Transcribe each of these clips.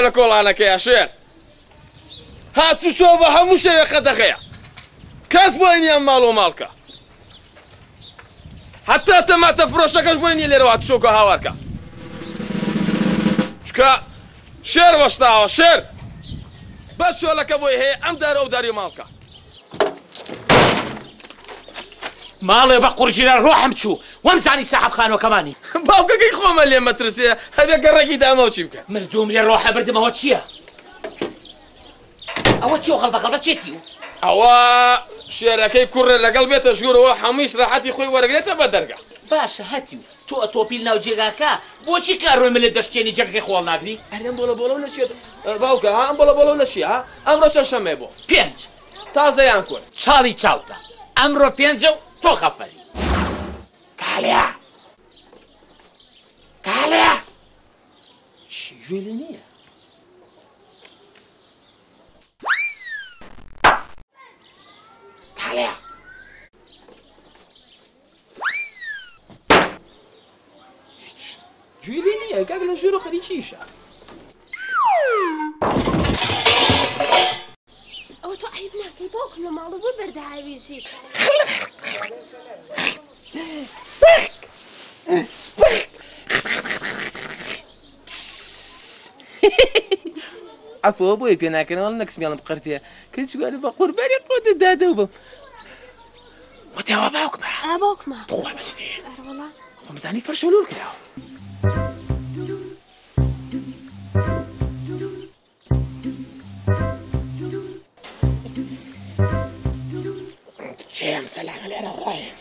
لە کۆڵانەکەیە شێر هاتو شۆ بە هەموو شەوێ خەتەخەیە کەس بۆی نییە ماڵ و ماڵکە حتا تەماتە فرۆشەکەش بۆی نییە لێرەوە هاتوشۆکە هاوارکە چکە شێر وەشتاوە شێر بەس شۆلەکە بۆی هەیە ئەم دارە ئەو داری ماڵکە ماڵێ بە قورجیرە ڕۆحم چوو وەمزانی ساحەب خانۆکەمانی باوکەکەی خۆمە لێ مەترسێ هەبێ گەڕێکی دامەوە چی بکە مردوم لێ ڕۆحە بردمەوە چییە؟ ئەوە چی خەڵبەخەڵبە چێتی و؟ ئەوە شێرەکەی کوڕێ لەگەڵ بێتە ژوورەوە هەموویش ڕاحەتی خۆی وەرەگرێتە بە دەرگا باشە هەتی و تۆ ئەتۆپیل ناو جێگاکە بۆچی کارڕۆی من لێ دەشتێنی جەکەکەی خۆڵ ناگری؟ ئەرێم بۆڵە بۆڵەو نەچێت باوکە ها ئەم بۆڵە بۆڵەو نەچی ها ئەمڕۆ چەشەمێ بۆ 5 تازەیان کورد چاڵی چاوتە ئەمڕۆ 5 و تۆ خەفەری کالیا کالیا چی گوێ لێ نییە؟ کالیا گوێ لێ نییە کاک لە ژوورە خەریکیشە ئەوە تۆ عیب ناکەی باوکم لە ماڵە بۆ بەردەهاوێژی عفۆ بۆی پێ ناکەنەوە نەکسمیاڵم بقەرتێ کەس گوێ بە قوربانی خۆتە دادەو بم وتیاوە باوکمە باوکمە تۆخوا بەستێ ئەرەوەڵا خۆمزانی فەرشەلوور کراوە چێم سەلامە لێرە ڕایە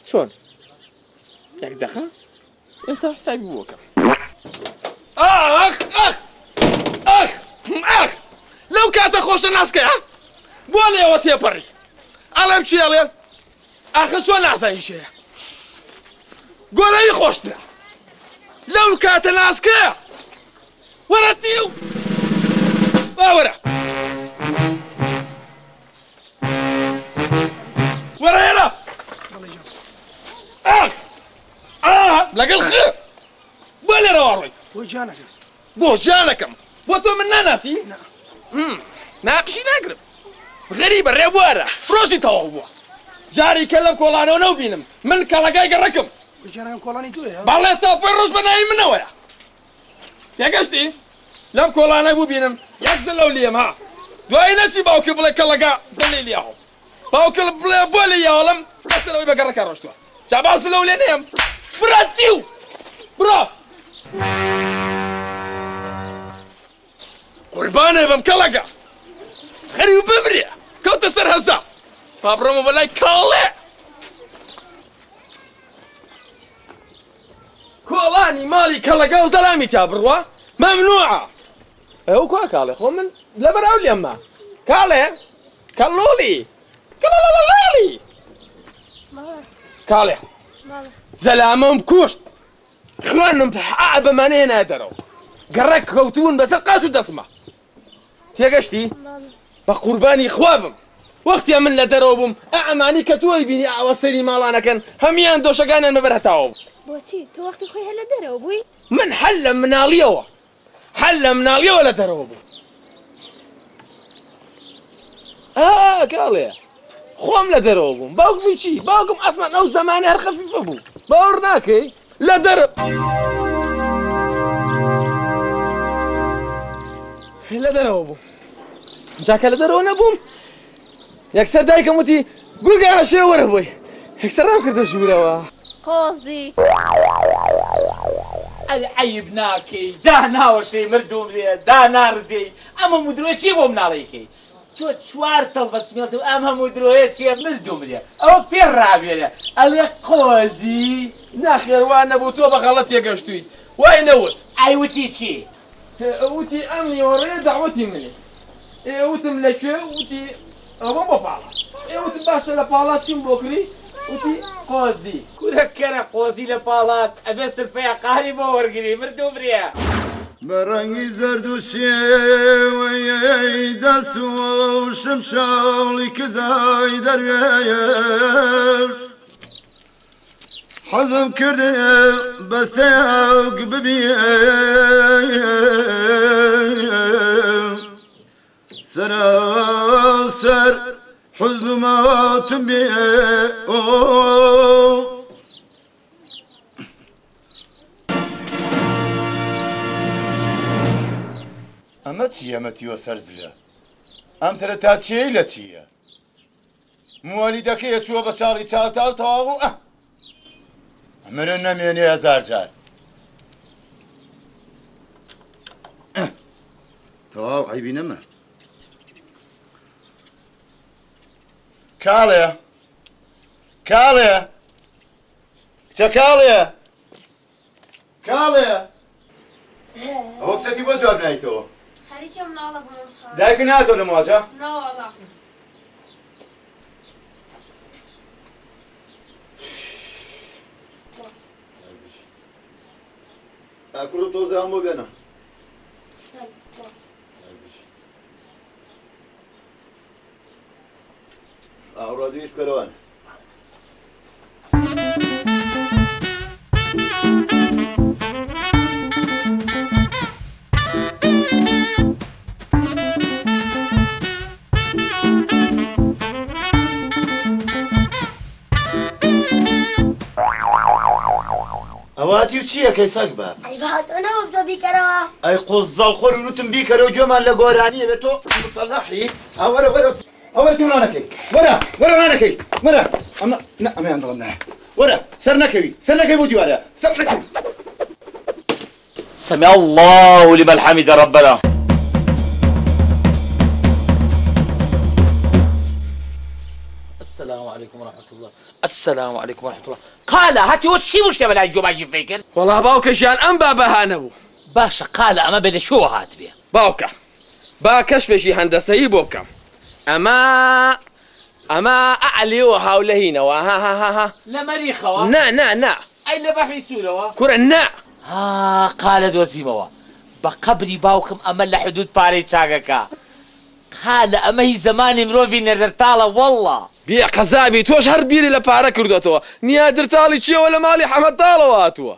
چۆن یەک دەخە ئێستا حسابی بۆکەم ئاخ ئاخ ئاخ ئاخ لەو کاتە خۆشە ناسکە بۆ لێەوە تێپەڕی ئەڵێم چێڵێ ئاخە چۆن نازانیشەیە گۆرەی خۆشترە لەو کاتە ناسکەیە وەرە تیو باوەرە وەرە هێڵە ئاخ لەگەڵ خێ بۆ لێرەوە ڕۆیت بۆ جانەکەم بۆ تۆ من ناناسی ناقشی ناگرم غەریبە ڕێبوارە فرۆشی تەواو بووە جاری کە لەم کۆڵانەوە نەوبینم من کەڵەکای گەڕەکەم باڵێ تاپۆی ڕۆژ بەناوی منەوەیە تێگەشتی لەم کۆڵانە بووبینم یەکزە لەو لێم ها دوایی نەچی باوکی بڵێ کەڵەکە دڵی لیاهۆ باوکە بڵێ بۆ لێ یاوەڵم دەستەرەوەی بە گەڕەکە ڕۆشتووە جا باس لەو لێ نێم براتیو بڕۆ قوربانێ بەم کەڵەکە خەری و ببرێ کەوتە سەر هەزا با بڕۆمە بەلای کاڵێ کۆڵانی ماڵی کەڵەکە و زەلامی تا بڕوە مەمنوعە ئەو کوا کاڵێ خۆ من لەبەراو لێمە کاڵێ کەڵۆڵی کەڵۆڵی کاڵێ زەلامەم کوشت خوێنم بەمانەیە نادەرەوە گەڕێک کەوتون بەسەر قاس و دەسمە تێگەشتی بە قوربانی خوابم وەختیا من لە دەرەوە بووم ئەمانی کە تۆی بینی ئاوە سەری ماڵانەکەن هەمیان دۆشەکانیان بەبەر هەتاوە بۆچی تۆ وەختی خۆی هە لە دەرەوە بووی من هەل لە مناڵیەوە لە دەرەوە بوو کاڵێ خۆم لە دەرەوە بووم باوکمی چی باوکم ئەسمان ئەو زەمانە هەر خەفیفە بوو باوەڕ ناکەی لە دەرە لە دەرەوە بووم جاکە لە دەرەوە نەبووم یەکسەر دایکم وتی گورگانە شێ وەرە بۆی یەکسەر ڕام کردە ژوورەوە قۆزی عیب ناکەی داناوەشەی مردوم لێ دانارزەی ئەمە مودرۆی چی بۆ مناڵەیەکەی تۆ 4 تەڵ بەسمێڵت و ئەم هەموو درۆیە چیە مردوم لێ ئەوە پێ ڕابێنە ئەڵێ قۆزی ناخێوان نەبوو تۆ بەغەڵەت تێگەشتویت وای نەوت ئایوتی چی وتی ئەم نیوەڕێ داوەتی منی وتم لەکوێ وتی ئەوە بۆ پاڵات وتم باشە لە پاڵات چیم بۆ کڕی وتی قۆزی کورەکەرە قۆزی لە پاڵات ئەبێ سرفەیە قاری بۆ وەرگری مردوم لێ بەڕەنگی زەرد و شێوەیەی دەست و شمشاڵی کزای دەروێش حەزم کردێ بەستەیەک ببیێ حزن ما تنبي ئەمە چییە مەتیوە سەرجە؟ ئەم سەرەتا چێی لە چییە؟ موالیدەکەیە چووە بە چاڵی چاوتاو تەواو ئەمرە نەمێنێ هەزار جار تەواو عیبی نەمە کاڵێ کاڵێ کچە کاڵێ کاڵێ ئەوە کچەکی بۆ جواب نایتەوە خەریکم ناڵە بۆم دایک ناتۆ لە مواجە ناوەڵا ئاکوڕ تۆزە هەم بۆ بێنە ئاوڕادویش بکەرەوەن ئەواتی و چییە کەی سەگ بە؟ ئەی بەهاتۆنەوە بتۆ بیکەرەوە ئەی قوزەڵخۆر وتم بیکەرەوە گوێمان لە گۆرانیە بێت تۆ مسەلەحی ئەوەرە وەرە ئەوەرە تیمانەکەی وەرە وەرە نانەکەی وەرە ئەمەیان دڵم نایە وەرە سەر نەکەوی سەر نەکەی بۆ دیوارە سەر نەکەوی سمع الله لمن حمد ربنا. السلام عليكم ورحمة الله. السلام عليكم ورحمة الله. قال هاتي وشي مشكلة بلا جوباجي فيكر. والله باوكا جان ام بابا هانبو باشا قال اما بدا شو هات بيه باوكا با كشفشي هندسي بوكا اما اعلي وهاولهينا ها لا مريخة نا اي اللي بحري سورة كرة نا قالت وزيموا بقبري باوكم اما لحدود باري تشاكاكا قال اما هي زمان مروفي نردرتالا والله بيا قزابي توش هربيري لبارا كردوتو نيا درتالي تشي ولا مالي حمد طالا واتوا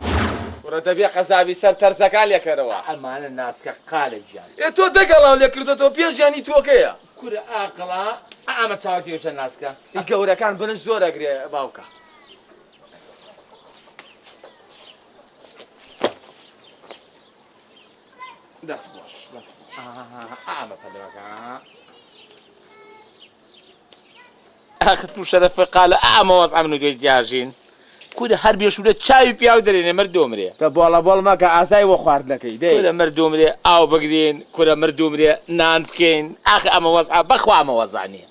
ورد بيا قزابي سر ترزكال يا كروا امان الناس كقال جان يا تو دقلا ولا كردوتو بيا جاني توكيا كره اقلا اما تاوتي وش الناس كا يقورا كان بنش زور اقري باوكا داس بوش اما فدرك اخذت مشرف قال اما وضع منو جاجين كل هربي شو تشاي بياو درين مردومري فبولا بول ما كاساي وخوارد لكي دي كل مردومري او بقدين كل مردومري نان بكين اخ اما وضع بخوا اما وضعني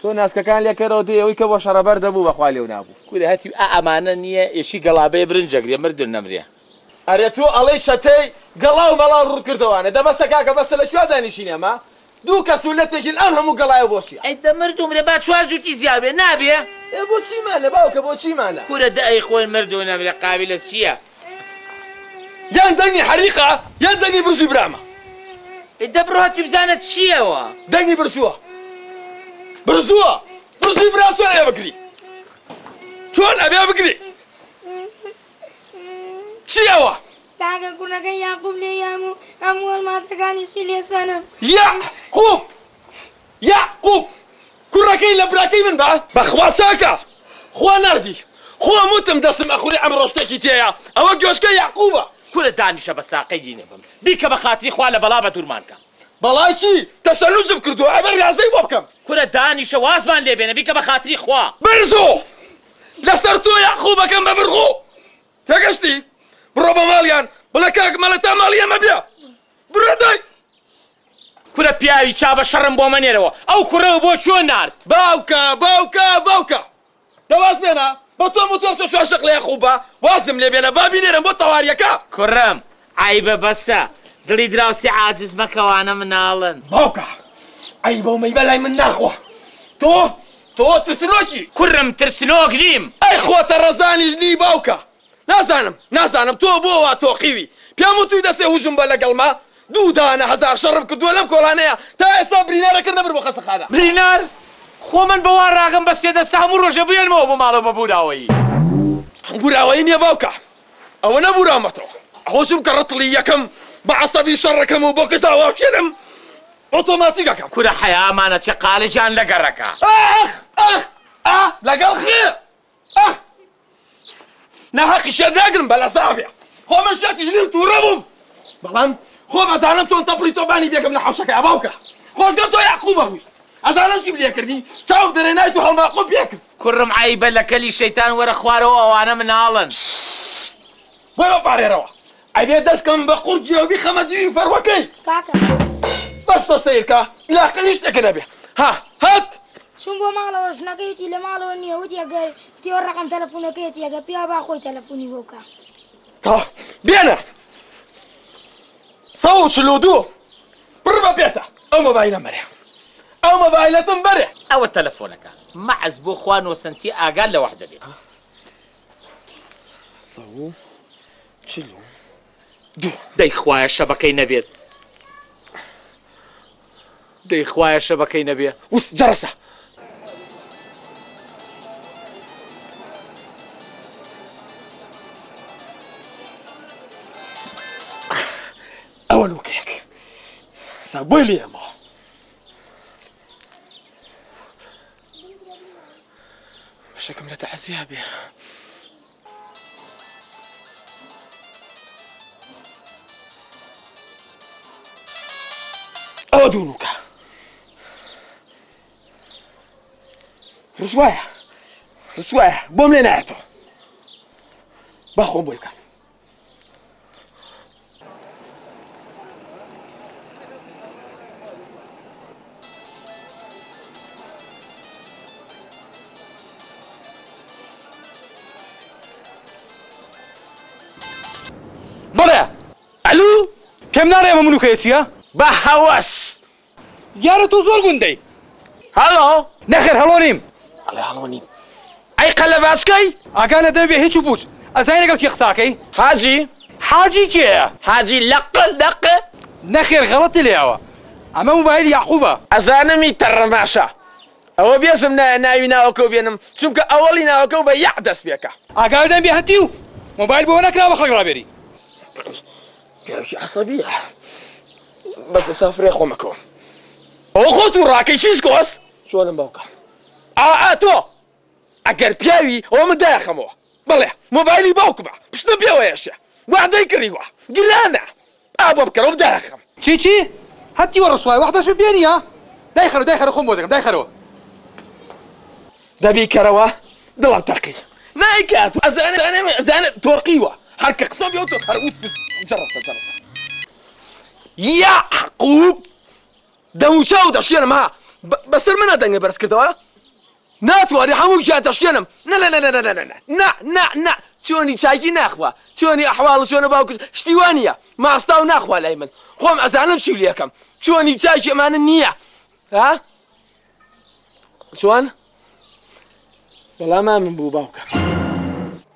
تو ناس كان لك رودي ويك وشرب برد ابو بخوالي ونابو كل هاتي امانه نيه شي قلابه برنجقري مردون نمري اريتو علي شتي قلاو ملا رود كردوانه ده بس كاكا بس لشوا دانيشين ما دوكا سولتك الان هم قلاو بوشي اي دمرتم ربات شو جوتي زيابه نابيه بوشي ماله باوك بوشي ماله كل دقيق وين مردون نمري قابله شيا يندني حريقه يندني برسو برامه الدبرات بزانت شيا وا دني برسوه برسوه برسو براسو يا بكري شلون ابي بكري شيا تاگه کنه که یعقوب لیامو اموال ما تکانی سیلی سنم يعقوب كراكي لبراكي من بعد بخوا ساكا خوا نردي خوا متم دسم اخوري عمرو اشتكي تيا اوجوش كي يعقوبه كل دانش بساقي جينبم بيك بخاطري خوالة بلابة دورمانكا بلايشي تسلوز بكردو عبر رازي بوبكم كل دانش وازمان لي بينا بيك بخاطري خوا برزو لسرتو يعقوبه كم ببرغو تاقشتي بروبا ماليان بلا كاك مالتا ماليا مبيا براداي كل بياوي شابه شرم بومانيرو او كره بو شو نارت باوكا دواز بينا بطول مطول شو عشق لي يعقوبه وازم لي بينا بابي نيرم بو طواريكا كرم عيبه بس دلي دراوسي عاجز مكوانا منالن باوكا عيبه وما يبلاي من ناخوه تو ترسلوكي كرم ترسلوك ليم اي خوة الرزاني جني باوكا نازانم تو بو تو قيوي بياموتو دسي هجوم بلا قلما دودانا هزار شرب كردو لم كولانيا تا اسا برينار كرنا بربو خسخانا برينار خو من بوار راغم بس يدا سامو رجبيا المو بمالو ببوداوي بوداوي يا باوكا او انا برامتو هجوم كرط لي يكم بعصبي شركم وبوكتا وشرم ئۆتۆماتیکەکەم کورە حەیامانە چه قالێجان لە گەڕەکە لەگەڵ خێ نەحەقی شێر ناگرم بەلە ساوێ خۆ من شەکیش لێم تووڕە بووم بەڵام خۆ ئەزانم چۆن تەپڵی تۆبانی بێکم لە حەوشەکە ئەباوکە خۆزگەم تۆ یاقوبە بووی ئەزانم چی لێ کردی چاو دەرێنای تو هەڵماقۆ پێکرد کوڕم عیبە لە کەلی شەیتان وەرە خوارەوە ئەوانە مناڵن بۆی بەپارێرەوە ئەبێ دەستکەم بە قورجێوی خەمەدیوی فەرۆکەی کاکە بەستە سیرکە ئیلاقەلی شتێکە نەبێ هات چون بۆ ماڵەوە ژنەکەیەتی لە ماڵەوە نییە وتی ئەگەر تێوە ڕقم تەلەفۆنەکەیەتی ئەگە پیا با خۆی تەلەفۆنی بۆ بکە بێنە 142 بڕ بە پێتە ئەو مۆبایلە مەرێ ئەو مۆبایلەتم بەرێ ئەوە تەلەفۆنەکە مەعز بۆ خوان وەسەنتی ئاگال لە وەحدە بێت 142 دەیخوایە شەبەکەی نەبێت دەیخوایە شەبەکەی نەبێ وست جەرەسە ئەوە لوکەیەک سا بۆی لێمەوە بەشەکەم لە تەحەزیە بێ ئەوە دوو نوکە ڕسوایە بۆم لێ نایەتەوە با خۆم بۆی بکەم بەڵێ ئەلو پێم ناڕێ ئەمە منوکەیە چییە؟ بە هەوەس دیارە تۆ زۆر گوندەی هەڵۆ نەخێر هەڵۆ نیم ئەڵێ هەڵۆ نیم ئەی قەلە باسکەی ئاگانە دەبێ هیچ و پوچ ئەزای لەگەڵ چی قساکەی حاجی کێیە حاجی لەقە نەخێر غەڵەتی لێەوە ئەمە موبایل یاعقوبە ئەزانمی تەڕەماشە ئەوە بێسم نایە ناوی ناوەکە و بێنم چونکە ئەوەڵی ناوەکە و بە یەح دەست پێکە ئاگای دەبێ هەتی و موبایل بۆ نەکراوە خەڵک ڕابێری پیاوی عەسەبیە بەس ئێستا فرێ خۆمەکەوە ئەوە خۆت و ڕاکەی چیش کۆس چۆنم باوکە تۆ ئەگەر پیاوی ئەوە من دایەخەمەوە بڵێ مۆبایلی باوک بە پشتە پێوەیەشە وعدەی کڕیوە گرانە بۆ بکەرەوە دایەخەم چی هەتی وە ڕسوای وەختەشە بێنیە دایخەرە خۆم بۆ دەکەم دایخەرەوە دەبی کەرەوە دڵم تەقی نایکات ئەزانێ تۆقیوە هەرکە قسە بێ تۆ هەروت جەڕەسە یاعقوب دەموچا و دەشێنم ها بەسەر منە دەنگە بەرز کردەوە ناتوانێ هەموو گیان دەشێنم نە چۆنی چاکی ناخوا چۆنی ئەحواڵ چۆنە باوکت شتیوانە ماستا و ناخوا لای من خۆم ئەزانم چی لێکەم چۆنی چاکی ئەمانە نییە ها چۆن بەڵام من بوو باوکە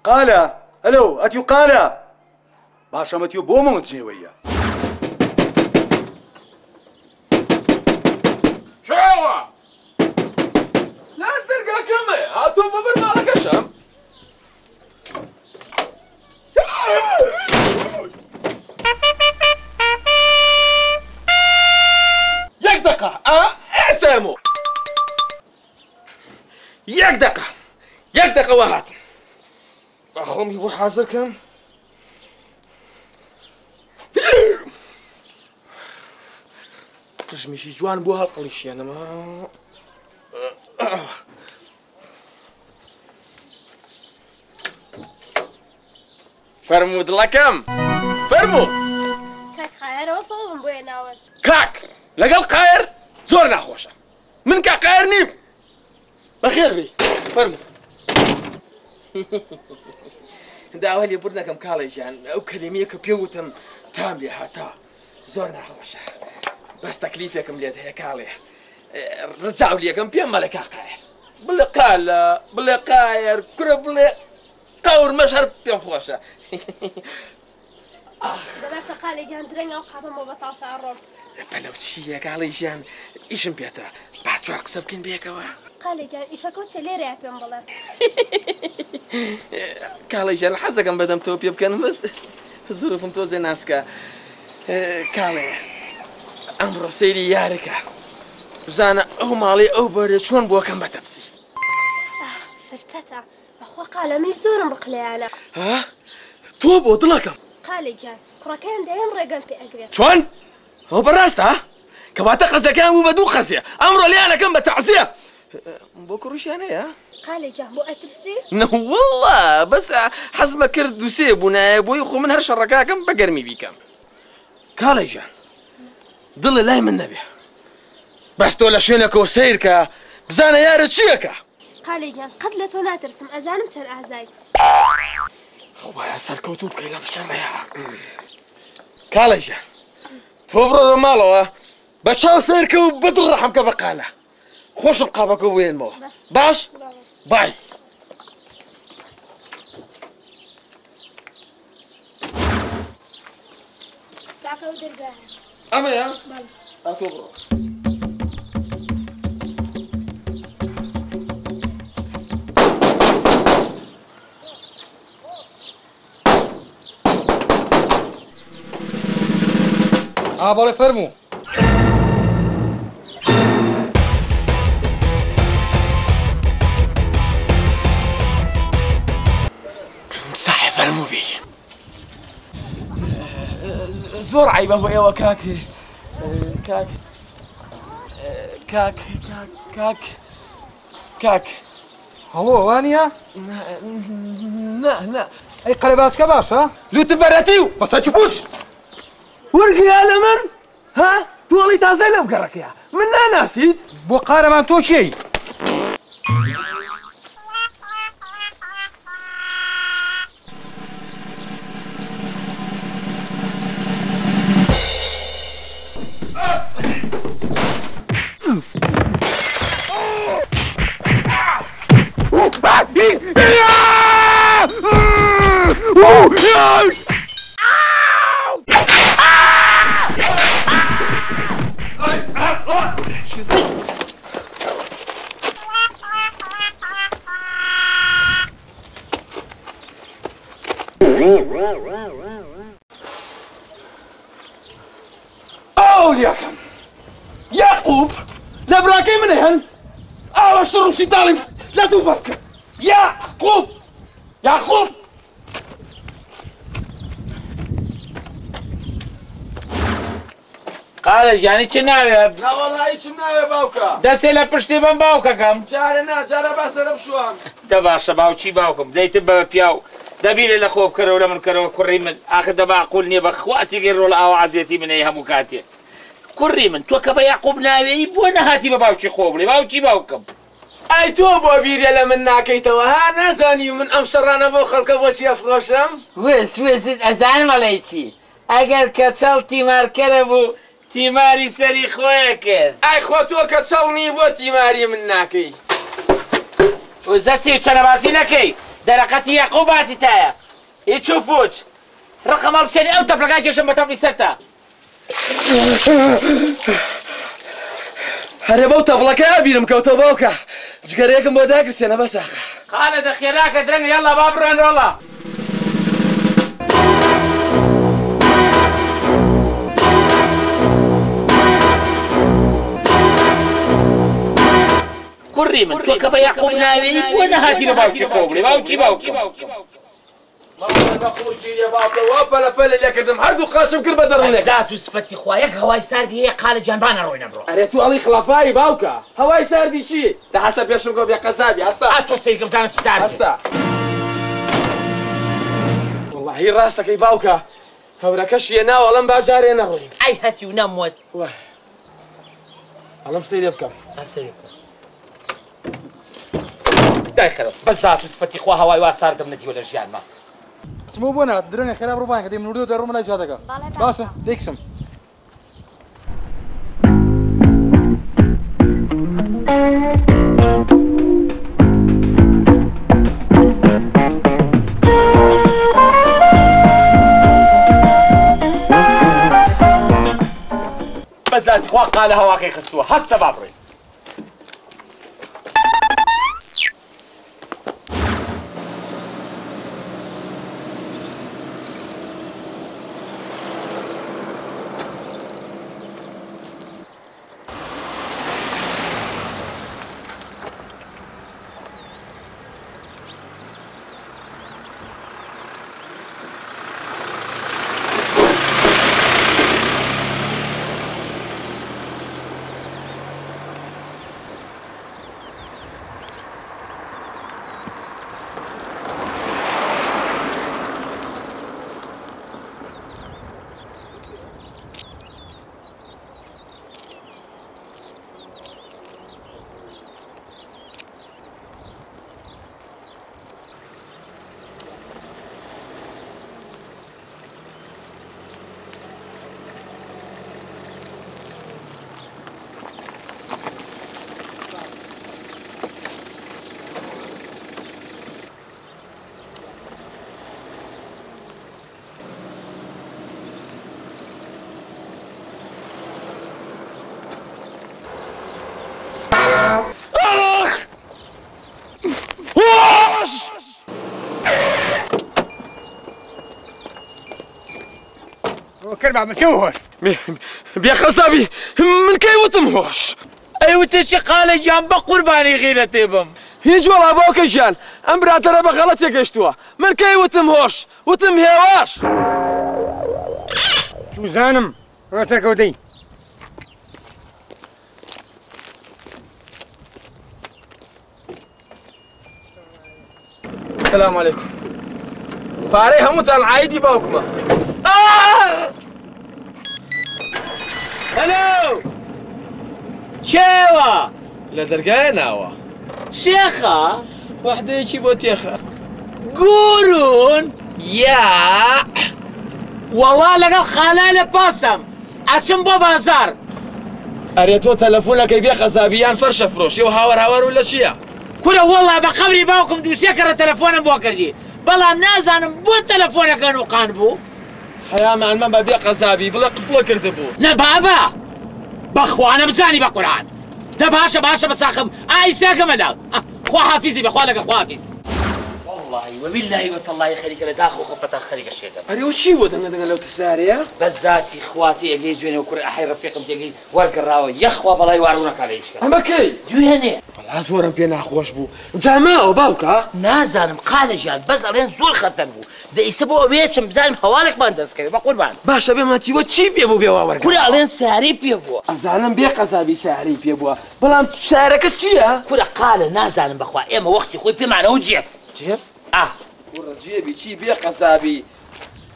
قالە ئەلو ئەتی و قالە باشەمەتی و بۆ مەوەچێوەیە شەوە لاس دەرگاکەمە هاتۆ بەبەر ماڵەکەشم یەک دقە ئەسەمۆ یەک دقەوە هاتم با خۆمی بۆ حازرکەم قژمیشی جوان بۆ هەڵقەڵیشێنەمە فەرموو دڵەکەم فەرموو کاک خایەرەوە سۆڵم بۆ هێناوە کاک لەگەڵ قایر زۆر ناخۆشە من کا قایر نیم بەخێر بی فەرموو داوا لێ بوور نەکەم کاڵێژیان ئەو کەلیمەیە کە پێوتم تام لێ هاتا زۆر ناخۆشە بەس تەکلیفێکم لێت هەیە کاڵێ ڕزاو لێکم پێم مەڵێ کا قایر بڵێ قالە بڵێ قایر کورە بڵێ قەورمەش هەر پێم خۆشە دەبێتە قالێجان درەنگە و قابەمەوە بە تاسا ڕۆم بەلەو چییە کاڵێژیان ئیشم پێتە با چوار قسە بکەین بێکەوە قالێجان ئیشەکە چ لێرەیە پێم بڵێ کاڵێژیان حەزەکەم بەدەم تۆ پێ بکەن بەس زروفم تۆزێ ناسکە کاڵێ ئەمڕۆ سەیری یارەکە بزانە ئەو ماڵی ئەو بەرێ چۆن بووەکەم بە تەپسی فرتەتە بەخوا قالە منیش زۆرم بقلەیانە ها تۆ بۆ دڵەکەم قالێ گیان کوڕەکەیان دەیەم ڕێگەم پێ ئەگرێت چۆن ئەو بەڕاستە کەواتە قەزەکان بوو بە دوو خەسێ ئەمڕۆ لیانەکەم بە تەعزیە بۆ کوڕیشیانەیە قالێ گیان بۆ ئەترسی نەوەڵڵا بەس حەزمە کرد دووسێ بوونایە بۆی خۆ من هەر شەڕەکەکەم بە گەرمی بیکەم کاڵێ ژیان دڵی لای من نەبێ بەس تۆ لە شوێنەکەەوە سیر کە بزانە یارە چیەکە قالێ گیان قەت لە تۆ ناترسم ئەزانم چەند ئازای خۆبایە سەرکەوتوو بکەی لە بشەڕەیە کاڵێ ژیان تۆ بڕۆ ماڵەوە بە چاو سیرکە و بەدڵ ڕەحمکە بە قالە خۆشم قاپەکە بێنمەوە باش بای ئەمەیە تۆ بڕۆ بەڵێ فەرموو ساحێ فەرموو بێ زۆر عیبە بۆ ئێوە کاک کاک کاک کاک کاک هەڵۆ وانە نه ئەی قەلەباسکە باشە لوتە بەرەتی و بەسەچ پوچ وەرگیا لە من ها تۆڵی تازای لەم گەڕەکەیە من ناناسیت بۆ قارەمان تۆ چی ئەولیاکەم یاقوب لە براکەی منە هەن ئاوە شڕ و سیتاڵی لە دوو بەرکە یاقوب یاقوب قالە ژیانی چ ناوێت ناوەڵایی چم ناوێ باوکە دەسێ لە پشتی بەم باوکەکەم جارە نا جارە باسەرە بشوام دە باشە باوچی باوکم دەیتم بە پیاو دەبیرێ لە خۆ بکەرەوە لە من کەرەوە کوڕی من ئاخر دەباقول نییە بە خواتێکی ڕۆڵ ئاوازێتی منەی هەموو کاتێ کوڕی من تۆ کە بە یاقوب ناوێنی بۆ نەهاتی بە باوکی خۆ بڵێ باوکی باوکم ئەی تۆ بۆ بیرێ لە من ناکەیتەوە ها نازانی من ئەم شەڕانە بۆ خەڵکە بۆچی ئەفرۆشم وێزت ئەزان مەڵێ چی ئەگەر کە چەڵ تیمارکەرە بوو تیماری سەری خۆیە کرد ئای خۆ تۆ کە چەڵنی بۆ تیماری من ناکەی وزەتی و چەنەباسی نەکەی دەرەقەتی یاقوباتی تایە هیچ و پوچ ڕقەمە بچێنی ئەو تەپلەکان کێشم بە تەپلی سەرتا هەرێ بەو تەبڵەکە ئابیرم کەوتە باوکە جگەرەیەکم بۆ داگرسێنە بەساقە قالە دەخێراکە درەنگ یاڵا با بڕێن ڕۆڵە کوڕی من تۆ کە بە یاقوب ناوێنی بۆ نەهاتی لە باوکی خۆ بڵێ باوکی باوکم باوکەوە پەلەپەلە لێکردم هەردوو قاسم کرد بە دەڕڵێک دات و سپەتی خوایەک هەوای ساردی هەیە قالە جانبانە ڕۆی نەبڕۆ ئەرێ تو ئەڵی خلافایی باوکە هەوای ساردی چی دە هەستە پێشم گۆ بێ قەزابی هەستا تۆ سەیرکەم زانە چ ساردی هەستا وەڵڵاهی ڕاستەکەی باوکە هەورەکەش هێناوە ئەڵەم باجارێ نەڕۆین ئەی هەتی و نەموت ئەڵەم سەیرێ بکەم دای خەرە بەزات و سپەتی خوا هەوای وا ساردم نەدیوە لە ژیانمە چمو بۆ نات درەنگە خێرا ڕووبان کە دێم نوردو دەڕۆمە لای جادەکە باشە دێکسم بەزات خوا قالە هەواکەی خستووە هەستە با بڕێ کرد بە هۆش بێ قەزابی من کەی وتم هۆش ئەیوتێکی قالە گیان بە قوربانی غیرەتێ بم هیچ وەڵا باوکە ژیان ئەم براتەرە بە غەڵەت تێگەشتووە من کەی وتم هۆش وتم هێواش توزانم ڕۆتەکەوتەی السلام عليكم پارەی هەمووتان عایدی باوکمە هەلو کێوە لە دەرگایە ناوە شێخە وەحدەیەکی بۆ تێخە گورون یا وەڵا لەگەڵ خالای لە پاسم ئەچم بۆ بازار ئەرێ تۆ تەلەفۆنەکەی بێ قەزابیان فەرشە فرۆشی و هاوەر و لە چییە کورە وەڵا بە قەبری باوکم دووسێ کەڕە تەلەفۆنم بۆ کردی بەڵام نازانم بۆ تەلەفۆنەکە نوقان بوو حەیامانمە بە بێ قەزابی بڵێ قفڵە کردبوو نە بابا بەخوا نەبزانی بە قورئان دە باشە باشە بەساخم ئایساکەمەدا خوا حافیزی بەخوا لەگە خوا حافیز والله وبالله وتالله خەریکە لە داخ و خۆپەتا خەریکە شێدەم ئەرێ چی بۆ دەنگە لەو تسارەیە بەذاتی خواتی ئەگەی دوێنێ کوڕی ئەحی ڕەفیقم تێگەی وەرگەڕاوە یەخوا بەڵای واڕوونەکە لە هیچکە ئەمە کەی دوێنێ بەڵا زۆرم پێ ناخۆش بوو جاماوە باوکە نازانم قالە ژیان بەس ئەڵێن زۆر خەتەر بوو دەئیسە بۆ ئەوێچم بزانم هەواڵێکمان دەستکەوێ بە قوربان باشە بێمەتیوە چی پێ بوو بێوا وەرگەڕ کوڕە ئەڵێن ساری پێ بووە ئەزانم بێ قەزابی ساری پێ بووە بەڵام شارەکە چییە کوڕە قالە نازانم بەخوا ئێمە وەختی خۆی پێمانەوە جێف جێف کوڕە جێبی چی بێ قەزابی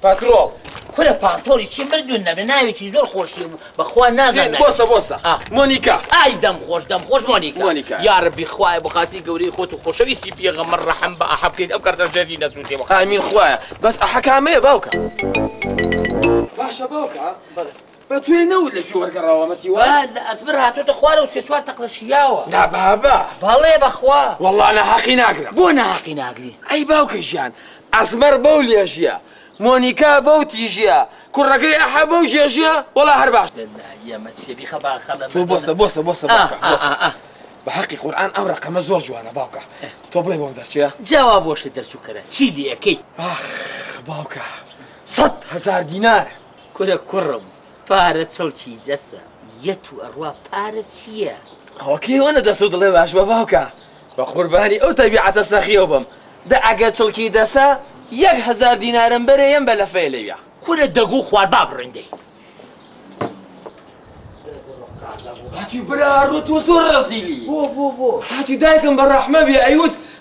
پاترۆڵ کوڕە پانتۆڵی چی مردوون نەبێ ناوێکی زۆر خۆشی بوو بەخوا نازانم بۆسە مۆنیکا ئای دەمخۆش مۆنیکا یارەبی خوایە بە خاتی گەورەی خۆت و خۆشەویستی پێغەمبەر ڕەحەم بە ئەحە بکەیت ئەم کارتە ژەری نەسووتێ بەخوا ئامین خوایە بەس ئەحەکامەیە باوکە باشە باوکە بە توێ نەوت لە کوێ وەرگەڕاوەمەتی وە لە ئەسبەر هاتۆتە خوارە و سێ چوار تەقلە شیاوە نا بابا بەڵێ بەخوا وەڵڵا نەحەقی ناگرم بۆ ناحەقی ناگری ئەی باوکە ژیان ئەزمەر بەو لێژیە مۆنیکا بەو تیژیە کوڕەکەی ئەحە بەو جێژیە وەڵا هەر باش ئێمە چێبی خەباخەڵە بۆسە باوکە بە حەقی قورئان ئەم ڕقەمە زۆر جوانە باوکە تۆ بڵێ بۆم دەرچێە جاوا بۆشە دەرچووکەرە چی لێ ئەەکەی باوکە 100,000 دینار کورە کوڕم پارە چڵکی دەسە یەت و ئەڕوا پارە چییە ئەوکیوەنە دەسو دڵێ باش بە باوکە بە قوربانی ئەو تەبیعەتە سەخیەوە بم دە ئەگە چڵکی دەسە 1,000 دینارم بەرەیەم بە لە فەی لەویە کورە دەگو خوار با بڕندەی هاتی برا تۆ زۆر ڕەزیلی بۆ هاتی دایکم بە ڕەحمە بێ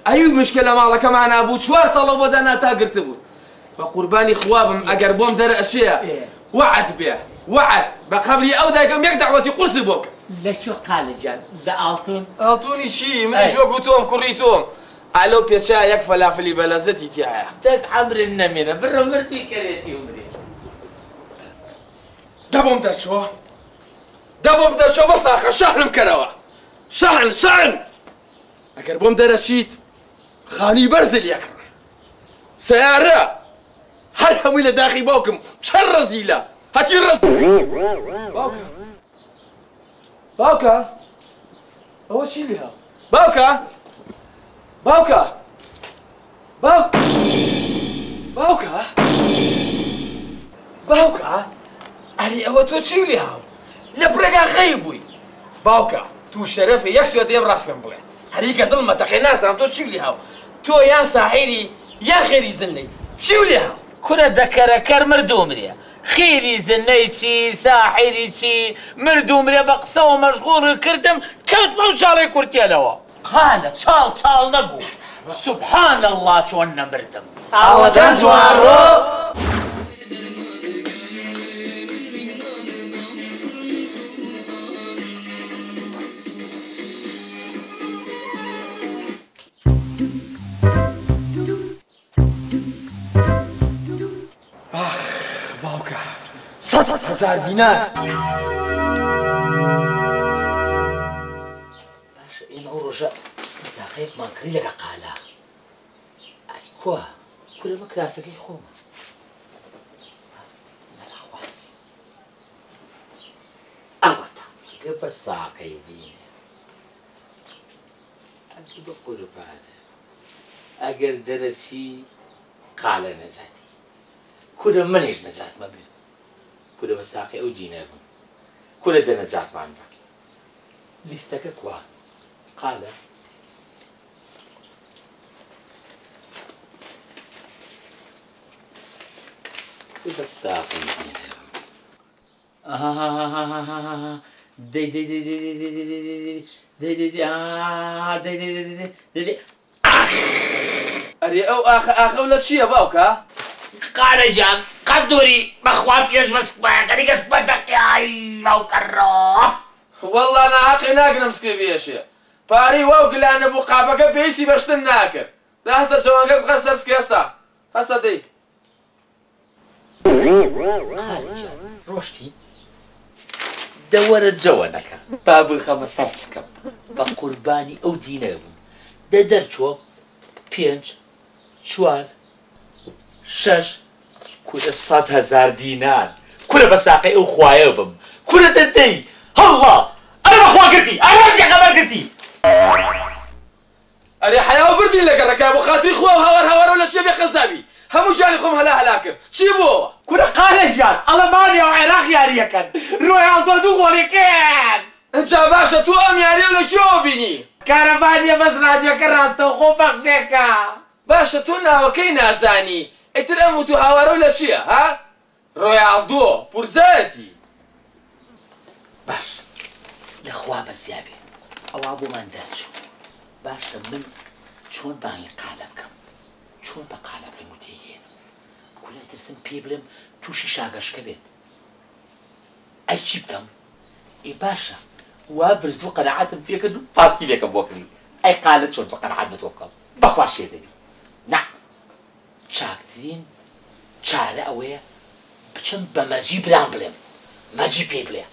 ئەیوت مشکە لە ماڵەکەمان نابوو 4 تەڵە بۆ دانا گرت بوو بە قوربانی خوابم ئەگەر بۆم دەرەشەیە وعد بێ وعد بە قەبری ئەو دایکم یەک دەعوەتی قورسی بۆک لەکوێ قالەجان لە ئاڵتون ئاڵتونی چی منیش وەکو تۆم کوڕی تۆم ئالۆ پێشا یەک فەلافلی بە لەزەتی تایە تەک عەمرن نەمێنە بڕە مردی کەرێتی عمری دەبۆم دەرچۆ بە ساخە شەحنم کەرەوە شەحن ئەگەر بۆم دەرەچیت خانی بەرزل یەکڕ سیارە هەر هەمووی لە داخی باوکم چەند ڕەزیلە هەتی ڕەز باوکە ئەوە چی لێ باوکە ئەری ئەوە تۆ چی لێ هاو لە پرێگا خەی بووی باوکە تو شەرەفە یەک سوێت دێم ڕاست پێم بڵێ هەریکە دڵمە تەقی نازانم تۆ چی لێ هاو تۆ یان ساحیری یان خێری زنەی چی لێ هاو کورە دەکەرەکەر مردومرێ خێری زنەی چی ساحیری چی مردومرێ بە قسەوە مەشغوڵ کردم کەوت بەو چاڵی کورتێلەوە قالە چاڵ نەبوو سبحان الله چۆن نەمردم ئاوەتە جوانڕۆ باوکە 100,000 دینار باشە ئێمە ئەو ڕۆژە زاقەیەکمان کردی لەگە قالە ئای کوا کورەمە کراسەکەی خۆمە ئەوەتە بە ساقەی دینێ ئەگە بە قوربانە ئەگەر دەرەچی قالە نەجاتی کورە منیش نەجاتمە بێ كل بساقي أو جينابهم كل دنجات معنا لستك كوا قال بساقي دي دي دي دي دي دي دي دي دي أري أو آخ ولا شيء باوكا قال جان قدوري بخواب يج بس قريق اسبتك يا لو كرو والله أنا حقي ناقنا مسكي بيشي باري واوك اللي أنا بقابك بيسي بشتن ناكر لا هسا جوانك بخسر سكيسا هسا دي روشتي دورت جوانك باب خمسة بقرباني أو دينابو ددرچو پێنج چوار شەش کورە 100,000 دینار کورە بە ساقەی ئەو خوایە بم کورە دەدەی هەڵڵا ئەرە بەخوا گرتی ئەرە پێغەمبەر گرتی أري حياة بردي لك الركاب وخاطري خواه هور ولا شيء بخزابي همو جاني خم هلا كر شي بو كورە قالە جان ئەڵەمانیا و عێراق یاریەکەن ڕۆیاڵدۆ دوو گۆڵێکێن انت باشا تو ام ياري ولا جو بيني کارەبانیە بەس رادیۆکە ڕاستەو خۆ بەخشێکە باشا تو ناوەکەی نازانی ئیتر ئەم تو هاوارە لە چییە ها ڕۆیاڵدۆ پورزەتی باش لەخوا بەزیابێ ئەوا بۆمان دەرچوو باشە من چۆن بانگی قالە بکەم چۆن بە قالە بڵێم و تێگەێنم کولە دەسم پێ بڵێم تووشی شاگەشکە بێت ئەی چی بکەم ئێ باشە وا برز و قەنەعەتم پێکرد و پاسکی لێکم بۆ کردی ئەی قالە چۆن تۆ قەنەعەت بە تۆ بکەم بەخوا شێ دەبی نا چاکترین چارە ئەوەیە بچم بە مەجی برام بڵێم مەجی پێ بڵێ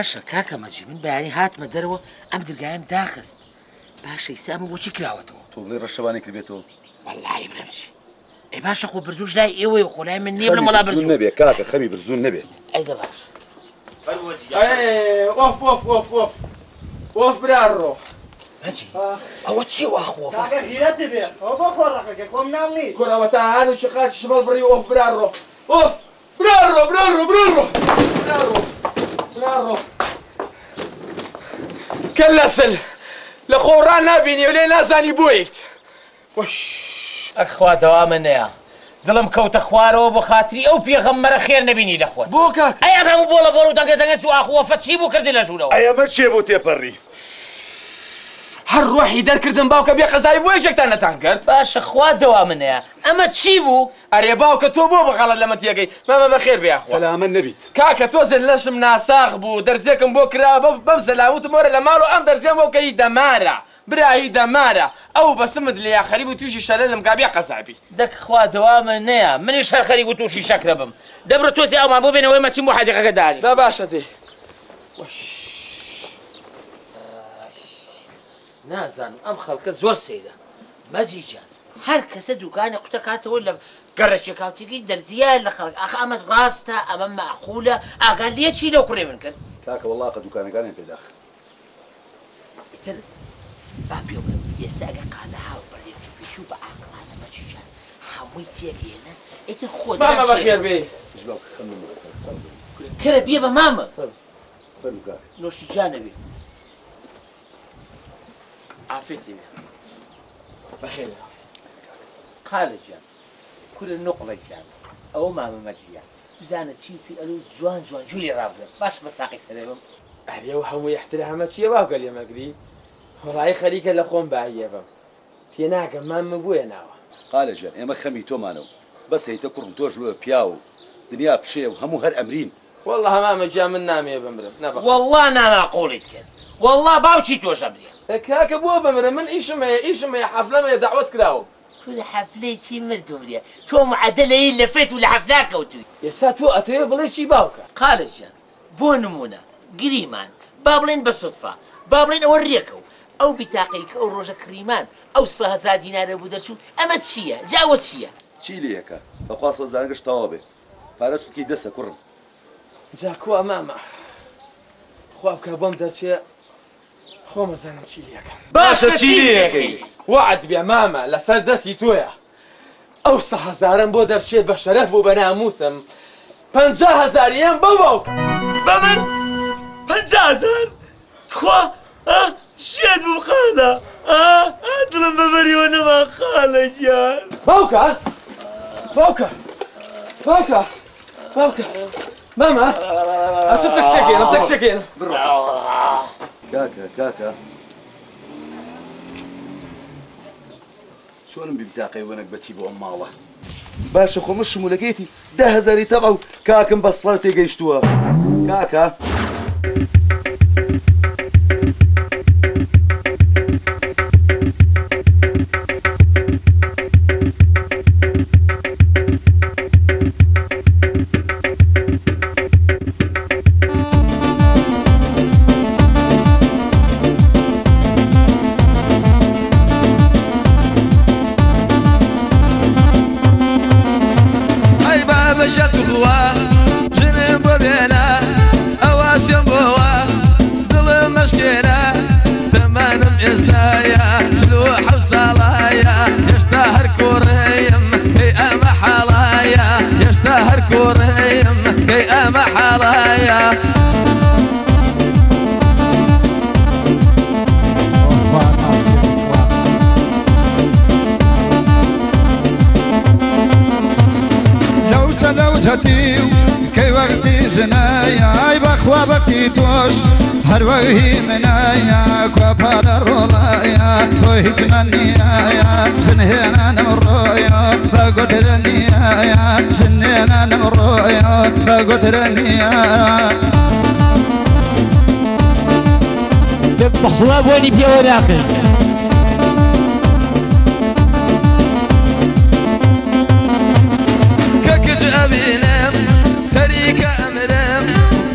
باشە کاکە مەجی من بەیانی هاتمە دەرەوە ئەم دەرگایم داخست باشە ئیسا ئەمە بۆچی کراوەتەوە تۆ بڵێ ڕەشەوانی کردێتەوە وەڵڵاهی برەمچی ئەی باشە خۆ بردوش لای ئێوەی و خۆلای من نییە بڵێم وەڵا بردوو نەبێ کاکە خەمی برزوون نەبێ ئەیدە باش اوف اوف اوف اوف اوف برارو مەجی ئەوە چی واخۆ کاکە غیرەت دەبێ ئەوە بۆ خۆڕەکەکە کۆم ناڵ نیت كرة وتعالوا شقات شمال بري اوف برارو اوف برارو برارو برارو برارو برارو كلسل لخوران نبيني ولا نازاني بويت وش ئەخوا دەوامە نەیە دڵم کەوتە خوارەوە بۆ خاتری ئەو پێغەمبەرە خێر نەبینی لەخۆت بۆ کاک ئەی ئەم هەموو بۆڵە بۆڵ و دەنگە چوو ئاخوەفە چی بوو کردی لە ژوورەوە ئەمە چێ بۆ تێپەڕی هەر ڕۆحی دەرکردن باوکە بێ قەزای بۆ یەکێکتان نەتان کرد باشە خوا دەوامە نەیە ئەمە چی بوو ئەرێ باوکە تۆ بۆ بەغەڵە لەمە تێگەی مەمە بەخێر بێخوا سەلامە نەبیت کاکە تۆ زل لەشم ناساغ بوو دەرزێکم بۆ کرا بەم زەلاوتم وەرە لە ماڵ و ئەم دەرزێم بۆ کەی دەمارە برایی دەمارە ئەو بەسمت لە یاخەریب و تووشی شەلە لەم گابێ قەزابی دەکخوا دەوامە نەیە منیش هەر خەریب و تووشی شەکرە بم دەبرە تۆزی ئەومان بۆ بێنەوەی مەچیم بۆ حەدیقەکە داری دا باشە دێ نازانم ئەم خەڵکە زۆر سەیرە مەجی جان هەر کەسە دوکانە قوتە کاتەوە لە گەڕەچێکاوتێکی دەرزیە لە خەڵک ئەخ ئەمە ڕاستە ئەمە مەعقولە ئاگان لێ چی لەو کوڕێ من کرد کاکە وەڵاقە دوکانەکانیان پێداخ ئیتر با پێ بڵێم ئێستا ئەگە قالە هاو بەڕێکی پێش و بە ئاقلانە مەجی جان هەمووی تێگەێنە ئیتر خۆ مامە بەخێر بێ کرە بێ بە مامە نۆشی جانە بێ عافێتی بێ بەخێر قالە جان کورە نوقڵی جان ئەوە مامە مەجیە بزانە چی پێ ئەلو جوان جوان جوولی ڕابڵێ باش بە ساقی سەرێبم ئەرێ و هەمووی احترامە چییە باوکە لێمەگری وەڵای خەریکە لە خۆم باهیە بم پێ ناکەم مامە بووە ناوە قالە ژیان ئێمە خەمی تۆمانەوە بەس هەیتە کوڕم تۆش بووە پیا و دنیا پشێ و هەموو هەر ئەمرین والله هەمامە جا من نامێ بمرم نەبە والله ناماقۆڵیت کرد والله باوکی تۆشە برێ کاکە بۆ بمرم من ئیشم هەیە حەفلەم هەیە دەعوەت کراوە تۆ لە حەفلەی چی مردوم لێ تۆ معەدەلەی لە فێت و لە حەفلاکەوتوی ئێستا تۆ ئەتەوێ بڵێ چی باوکە خالەجیان بۆ نمونە گریمان با بڵێن بە سوتفا با بڵێن ئەوە ڕێکە و ئەو بیتاقەی کە ئەو ڕۆژە کریمان ئەو 100,000 دینارە بوو دەرچوو ئەمە چییە جاوە چییە چی لێەکە بەخواستە زانگەشت تەواو بێ پارەشتکی دەستە کوڕم جاکووە مامە خوا بکە بۆم دەرچێ خۆمەزانم چی لێەکە باشە چی لێەکەی وعد بێ مامە لەسەر دەستی تۆیە ئەو 100,000 بۆ دەرچێت بە شەرەف و بە ناموسم 50,000 بەو باوکە بە من 50,000 خوا شێت بوو خالە دڵم بەبەریەوە نەما خالەجیان باوکە باوکە باوکە باوکە ماما ئەچم تەکسێکێنم تەکسێکێنم کاکە چۆنم بیبتاقی وەنەک بەچی بۆ ئەم ماڵە باشە خۆمە شمولەکەیەتی 10,000 تەبع و کاکم بە سڵات تێگەیشتووە کاکە هروهي منايا كوبال الرولايا توهج منيايا زنهنا نمرويا بقدرنيايا زنهنا نمرويا بقدرنيايا بخوا بوني بيوناقي ككج أبينم تريك أمرم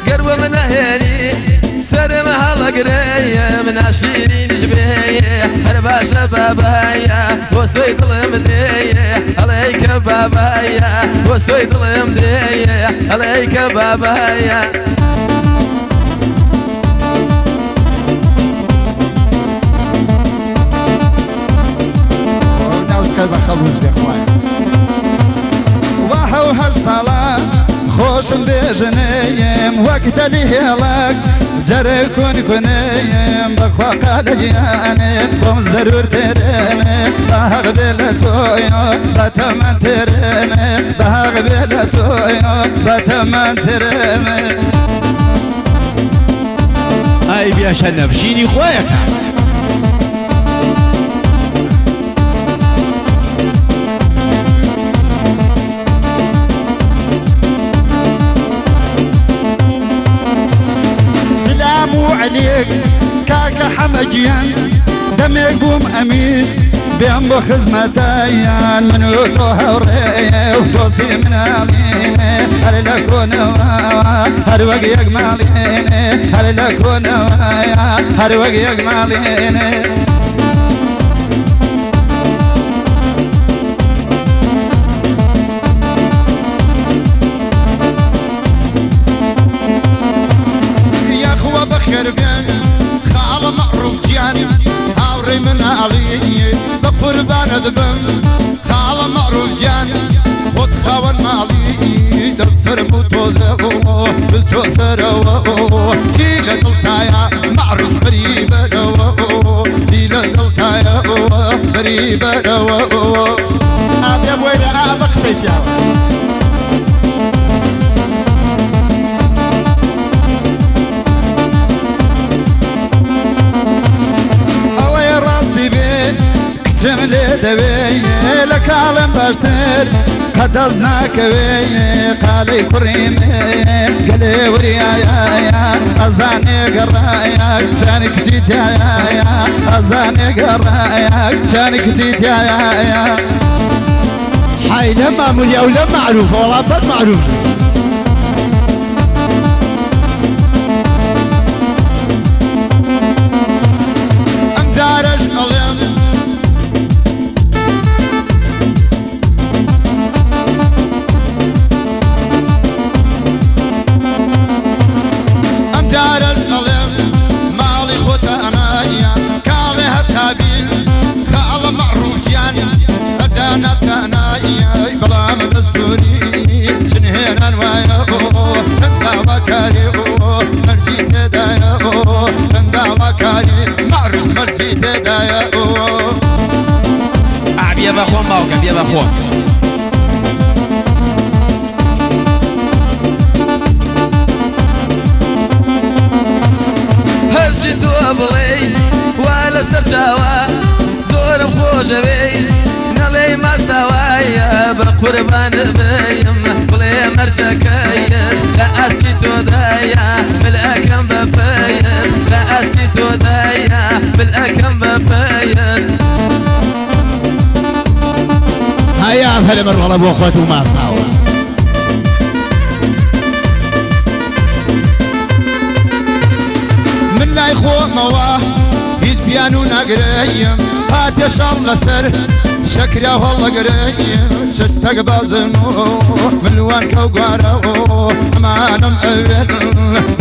قرب من أهلي سرم هالقرية من عشرين جبية هربا شبابايا وسويت المدية عليك بابايا وسويت المدية عليك بابايا وناوسكا بخلوز بإخوان وحو هر صلاة خوشم بجنيم وقت ليلك جركون كنيم بخوا قال جياني بوم ضرور ترمي بهاغ بلتويو بتمن ترمي بهاغ بلتويو بتمن ترمي هاي بيا شنب شيني خويك عليك كاكا حمجيان دمك بوم أميس بيم بخزمتايان من وطوها وريه وفوزي من عليني هل لكون هل وقيق ماليني هل لكون هل وقيق ماليني خال معروف جاني هاوري من علي بقربان ذبن خال معروف جاني وتخاون مالي دفتر متوزه بالتوزر تيلا دلتايا معروف غريبة تيلا دلتايا غريبة أبي وين أنا بخسيت يا جملة دبي لك عالم باشتر هدلناك وي قالي كريمي قالي وريايا أزاني قرايا كانك جيتايا أزاني قرايا كانك جيتايا حي لما مليا ولا معروف والله بد معروف أمجارش قلم أمجارش قلم مالي خوتا أنايا كالي هتابين خال معروف يعني أدانا تنايا بلا مدستوري شنهينا وياهو تندا وكاريهو مرجي تدايهو تندا وكاري معروف مرجي تدايهو عبيا بخون باوك عبيا بخون هرجت وابلي ولا سرشاوا زور خوش بي نلي ما استوايا بقربان بيم بلي مرشكايا لا اسكت ودايا بالاكم بفايد لا اسكت ودايا بالاكم بفايد هيا فلم الرغل ابو اخوته ما صاوى من لا يخو مواه بيد بيانو نقريم هات يا شال سر شكرا والله قريم شستقبل زنو من وان كوغارو امان مأول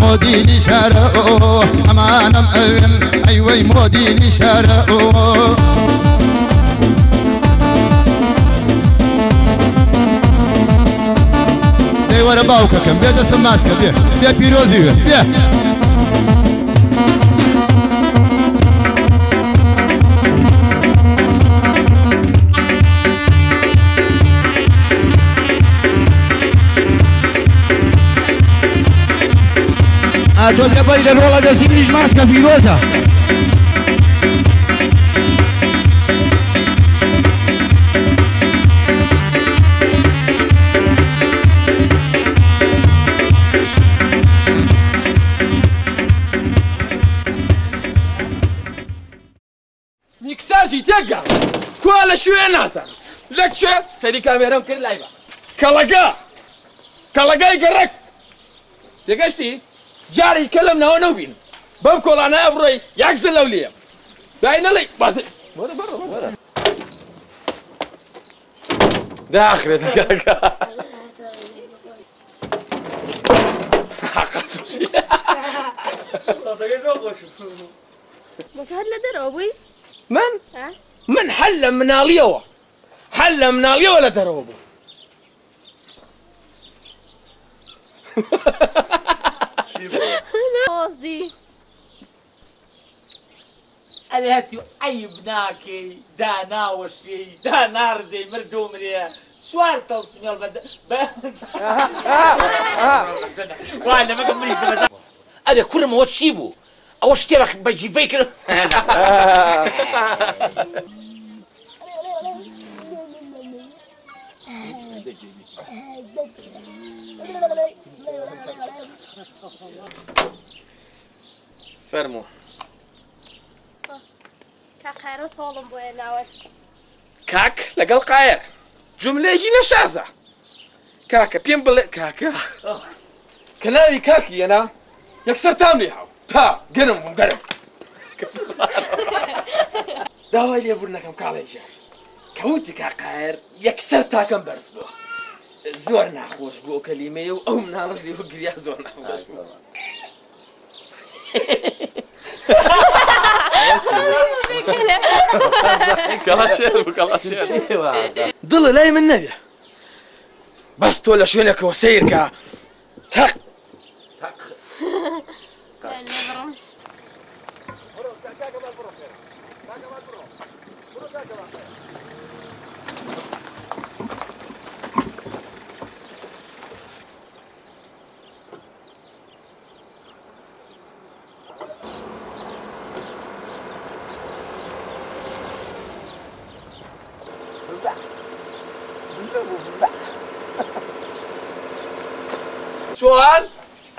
مودي لي شارو امان مأول ايوي مودي لي شارو دي ورا باوكا كم بيد سماسكا بيه بيروزي بيه هاتوا لبايد الرولا ده سيبليش ماسكة في روزة نكساجي تقع كوالا شوية ناثر لك شو سيدي كاميرا كل لايبا كلاقا يقرك تقشتي جاري يكلمنا ونوبين ببكول انا ابري يعكس الاولياء باين لي بس برا ده اخر دقيقة بس هاد لدر ابوي من حل من اليوم حل من اليوم ولا دروبه قصدي أنا هاتي عيبناكي دانا وشي دانا رزي مردوم ليا شوار توصمي البدا وانا ما قمني أنا كل ما وتشيبو أو اشترك بيجي فيكر فرمو كاك خير طولم بوين ناوي كاك لقل قاير جملة جينا شازة كاكا بيمبل كاكا كلامي كاكي أنا يكسر تاملي هاو تا قرم داوي لي أبونا كم كالي جار كوتي كاقاير يكسر تا كم برسبو زورنا خوش بو كلمة أو من هالش لي وقريا زورنا خوش بو ضل لاي من نبي بس تولى شوينك وسير كا تق چۆن؟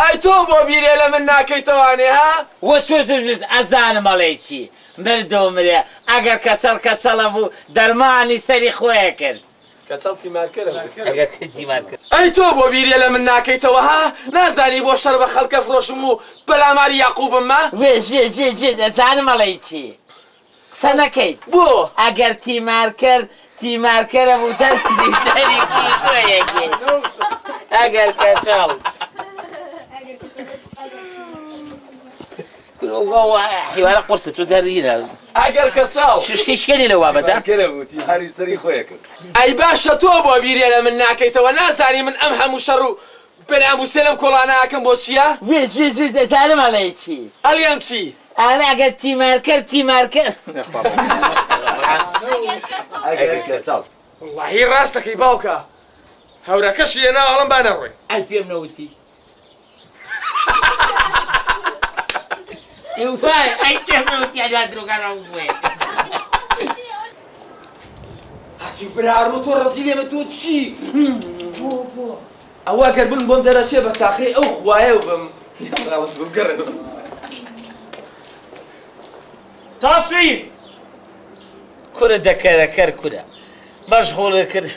ئەی تۆ بۆ بیرێ لە من ناکەیتەوانێ ها؟ وەسوس ئەزانم ئەڵێ چی مردۆ مرێ ئەگەر کەچەڵ کەچەڵە بوو دەرمانی سەری خۆیە کرد کەچەڵ تیمارکەرە ئەگەر تیمار کرد ئەی تۆ بۆ بیرێ لە من ناکەیتەوە ها؟ نازانی بۆ شەر بە خەڵکە فرۆشم و بەلاماری یاقوبم ما؟ دەزانم ئەڵێ چی قسە نەکەیت بۆ؟ ئەگەر تیمارکەرە بوو دەستی سەری خۆیە کرد ئەگەر کەچەڵ حیوانە قرسە تۆ زەرینە ئەگەر کەچەڵ شتێکێنی لە وابەتە کەرەبووتی هەری سەری خۆیە کرد ئەی باشە تۆ بۆ بیرێ لە من ناکەیتەوە نازانی من ئەم هەموو شەڕ و بەناموسێ لەم کۆڵانە ئاکەم بۆ چییە؟ دەزانم ئەڵێ چی ئەڵێم چی؟ ئەگەر تیمارکەر ئەگەر کەچەڵ وڵڵاهی ڕاستەکەی باوکە هەورەکەشی هێنا ئەڵم با نەڕۆی ئەی پێم نەوتی ئەی پێم نەوتی ئەدا درۆگەڕە بووێ هاچی برارۆ تۆ ڕەزی لێمە تۆ چی؟ ئەوە گەر بن بۆم دەرەچێ بە ساخەی ئەو خوایە و بم ڕاوەس بگەڕێ تاسویر کورە دەکەرەکەر کورە مەشغوڵە کرد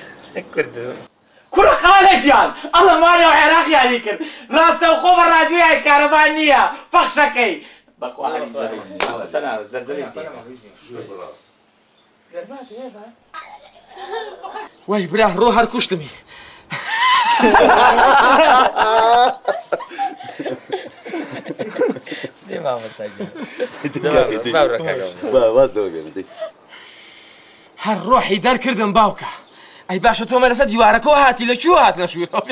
کورە خاڵێ گیان ئەڵە ماڵی و عێراق یاری کرد ڕاستە و خۆ بە ڕادیۆی کارەبان نییە پەخشەکەی وای برا ڕۆ هەر کوشتمی هەر ڕۆحی دەرکردم باوکە ئەی باشە تۆمە لەسەر دیوارەکەەوە هاتی لەکوێ هات نەشوێتەوە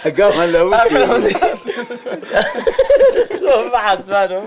ئەگەڵمان لەوە بەحەزمانم